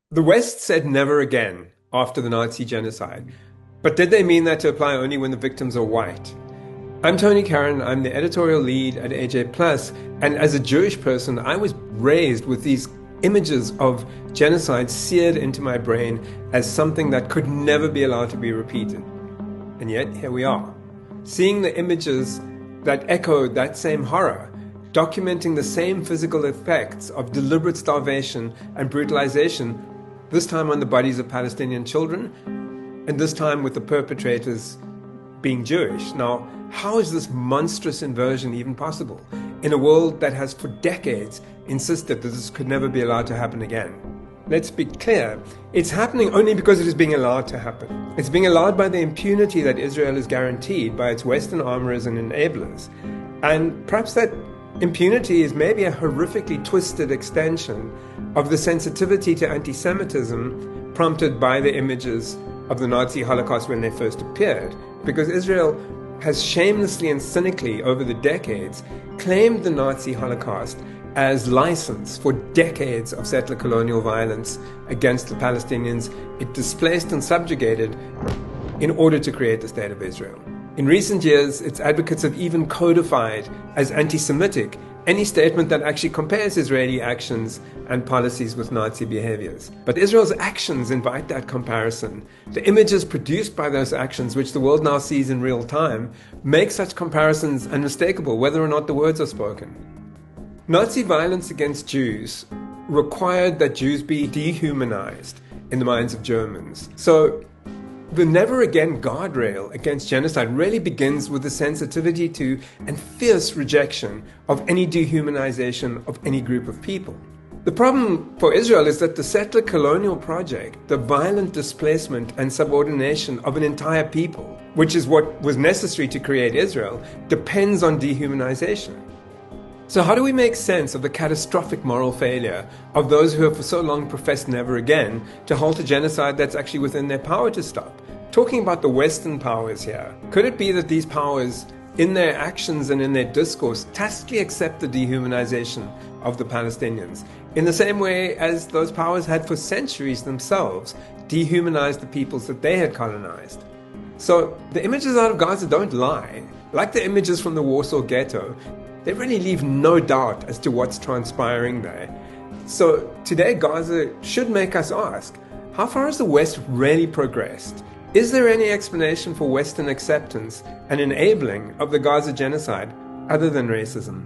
The West said never again after the Nazi genocide. But did they mean that to apply only when the victims are white? I'm Tony Karon. I'm the editorial lead at AJ Plus, and as a Jewish person, I was raised with these images of genocide seared into my brain as something that could never be allowed to be repeated. And yet, here we are, seeing the images that echoed that same horror, documenting the same physical effects of deliberate starvation and brutalization, this time on the bodies of Palestinian children, and this time with the perpetrators being Jewish. Now, how is this monstrous inversion even possible in a world that has for decades insisted that this could never be allowed to happen again? Let's be clear, it's happening only because it is being allowed to happen. It's being allowed by the impunity that Israel is guaranteed by its Western armorers and enablers. And perhaps that impunity is maybe a horrifically twisted extension of the sensitivity to anti-Semitism prompted by the images of the Nazi Holocaust when they first appeared, because Israel has shamelessly and cynically over the decades claimed the Nazi Holocaust as license for decades of settler colonial violence against the Palestinians it displaced and subjugated in order to create the State of Israel. In recent years, its advocates have even codified as anti-Semitic any statement that actually compares Israeli actions and policies with Nazi behaviors. But Israel's actions invite that comparison. The images produced by those actions, which the world now sees in real time, make such comparisons unmistakable, whether or not the words are spoken. Nazi violence against Jews required that Jews be dehumanized in the minds of Germans. So the never again guardrail against genocide really begins with the sensitivity to and fierce rejection of any dehumanization of any group of people. The problem for Israel is that the settler colonial project, the violent displacement and subordination of an entire people, which is what was necessary to create Israel, depends on dehumanization. So how do we make sense of the catastrophic moral failure of those who have for so long professed never again to halt a genocide that's actually within their power to stop? Talking about the Western powers here, could it be that these powers, in their actions and in their discourse, tacitly accept the dehumanization of the Palestinians, in the same way as those powers had for centuries themselves dehumanized the peoples that they had colonized? So the images out of Gaza don't lie. Like the images from the Warsaw Ghetto, they really leave no doubt as to what's transpiring there. So today, Gaza should make us ask, how far has the West really progressed? Is there any explanation for Western acceptance and enabling of the Gaza genocide other than racism?